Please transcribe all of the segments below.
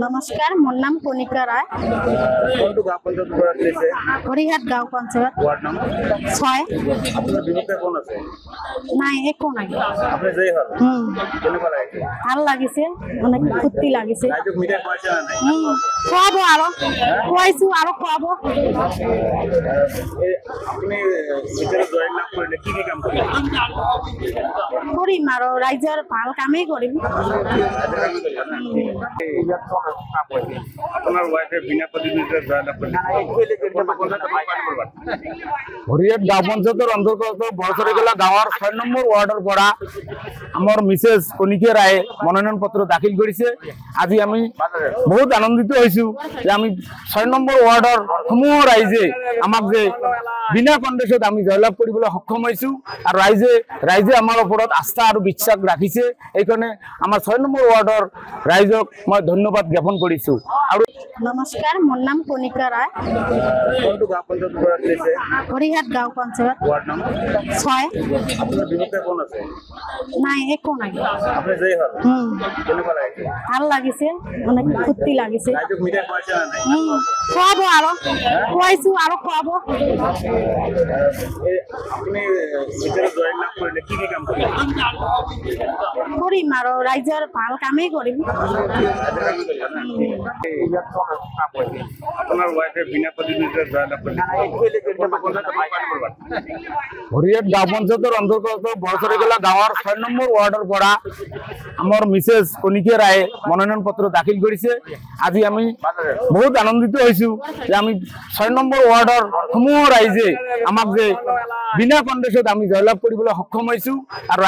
नमस्कार, मोर नाम कनिका राय। কোনটো গাঁও পঞ্চায়ত পৰা দিছে হৰিহাট গাঁও পঞ্চায়ত ওয়াৰ্ড নাম্বাৰ 6। আপনাৰ বিপক্ষে কোন আছে নাই একো নাই। আপনি যেই হল কেনেকুৱা লাগিছে ভাল লাগিছে, অনেক ফুৰ্তি লাগিছে। ৰাইজক মিঠাই খুৱাইছে না নাই খুৱাব আৰু খুৱাইছো আৰু খুৱাব। আপনি ভিতৰে জয়েন লাভ কৰিলে কি কি কাম কৰিলে কৰিম আৰু ৰাইজৰ ভাল কামেই কৰিম। আপনাৰ ওয়াইফে বিনা প্ৰতিনিধিত্বে জয়েন লাভ কৰিলে হৰিয়াট গাঁও পঞ্চায়েতেৰ অন্তৰ্গত বড়সৰিগলা গাঁৱৰ ৬ নম্বৰ ওয়াৰ্ডৰ পৰা আমাৰ মিসেস কনিকা ৰায়ে মনোনয়ন পত্ৰ দাখিল কৰেছে। আজি আমি বহুত আনন্দিত হয়েছো যে আমি ৬ নম্বৰ ওয়াৰ্ডৰ সমূহ ৰাইজে আমাক যে বিনা কন্ডিশনত আমি জয়লাভ কৰিবলৈ সক্ষম হয়েছো আৰ ৰাইজে আমাৰ ওপৰত আস্থা আৰ বিশ্বাস ৰাখিছে। এইকাৰণে আমাৰ ৬ নম্বৰ ওয়াৰ্ডৰ ৰাইজক মই ধন্যবাদ জ্ঞাপন কৰিছো। আৰু নমস্কাৰ, মোৰ নাম কনিকা ৰায়। কোনটো গাঁও পঞ্চায়ত পৰা দিছে হৰিহাট গাঁও পঞ্চায়ত ওয়াৰ্ড নাম্বাৰ 6। আপনাৰ বিপক্ষে কোন আছে নাই একো নাই। আপনি যেই হল কেনেকুৱা লাগিছে ভাল লাগিছে, অনেক ফুৰ্তি লাগিছে। ৰাইজক মিঠাই খুৱাইছে না নাই খুৱাব আৰু খুৱাইছো আৰু খুৱাব। আপনি ভিতৰে জয়েন লাভ কৰিলে কি কি কাম কৰিলে কৰিম আৰু ৰাইজৰ ভাল কামেই কৰিম। আপনাৰ ওয়াইফে বিনা প্ৰতিনিধিত্বে জয়েন লাভ কৰিলে হৰিয়াট গাঁও পঞ্চায়েতেৰ অন্তৰ্গত বড়সৰিগলা গাঁৱৰ ৬ নম্বৰ ওয়াৰ্ডৰ পৰা আমাৰ মিসেস কনিকা ৰায়ে মনোনয়ন পত্ৰ দাখিল কৰেছে। আজি আমি বহুত আনন্দিত হয়েছো যে আমি ৬ নম্বৰ ওয়াৰ্ডৰ সমূহ ৰাইজে আমাক যে বিনা কন্ডিশনত আমি জয়লাভ কৰিবলৈ সক্ষম হয়েছো আৰ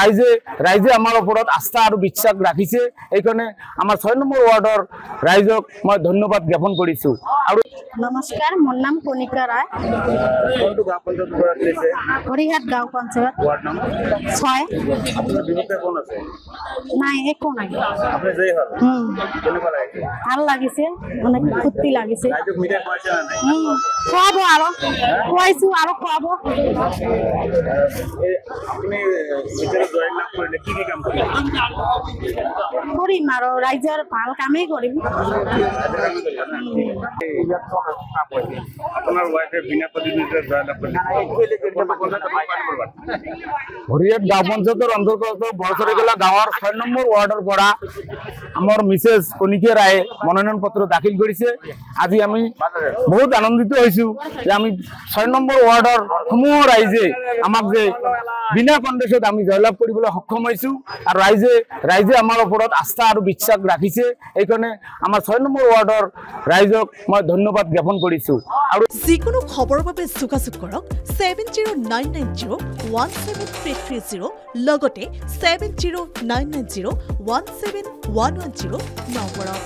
ৰাইজে আমাৰ ওপৰত আস্থা আৰ বিশ্বাস ৰাখিছে। এইকাৰণে আমাৰ ৬ নম্বৰ ওয়াৰ্ডৰ ৰাইজক মই ধন্যবাদ জ্ঞাপন কৰিছো। আৰু নমস্কাৰ, মোৰ নাম কনিকা ৰায়। কোনটো গাঁও পঞ্চায়ত পৰা দিছে হৰিহাট গাঁও পঞ্চায়ত ওয়াৰ্ড নাম্বাৰ 6। আপনাৰ বিপক্ষে কোন আছে নাই একো নাই। আপনি যেই হল কেনেকুৱা লাগিছে ভাল লাগিছে, অনেক ফুৰ্তি লাগিছে। ৰাইজক মিঠাই খুৱাইছে না নাই খুৱাব আৰু খুৱাইছো আৰু খুৱাব। আপনি ভিতৰে জয়েন লাভ কৰিলে কি কি কাম কৰিলে কৰিম আৰু ৰাইজৰ ভাল কামেই কৰিম। আপনাৰ ওয়াইফে বিনা প্ৰতিনিধিত্বে জয়েন লাভ কৰিলে হৰিয়াট গাঁও পঞ্চায়েতেৰ অন্তৰ্গত বড়সৰিগলা গাঁৱৰ ৬ নম্বৰ ওয়াৰ্ডৰ পৰা আমাৰ মিসেস কনিকা ৰায়ে মনোনয়ন পত্ৰ দাখিল কৰেছে। আজি আমি বহুত আনন্দিত হয়েছো যে আমি ৬ নম্বৰ ওয়াৰ্ডৰ সমূহ ৰাইজে আমাক যে বিনা কন্ডিশনত আমি জয়লাভ কৰিবলৈ সক্ষম হয়েছো আৰ ৰাইজে আমাৰ ওপৰত আস্থা আৰ বিশ্বাস ৰাখিছে। এইকাৰণে আমাৰ ৬ নম্বৰ ওয়াৰ্ডৰ ৰাইজক মই ধন্যবাদ জ্ঞাপন কৰিছো। আৰু যিকোনো খবৰৰ বাবে যোগাযোগ কৰক 7099017330 লগতে 7099017110 নম্বৰত।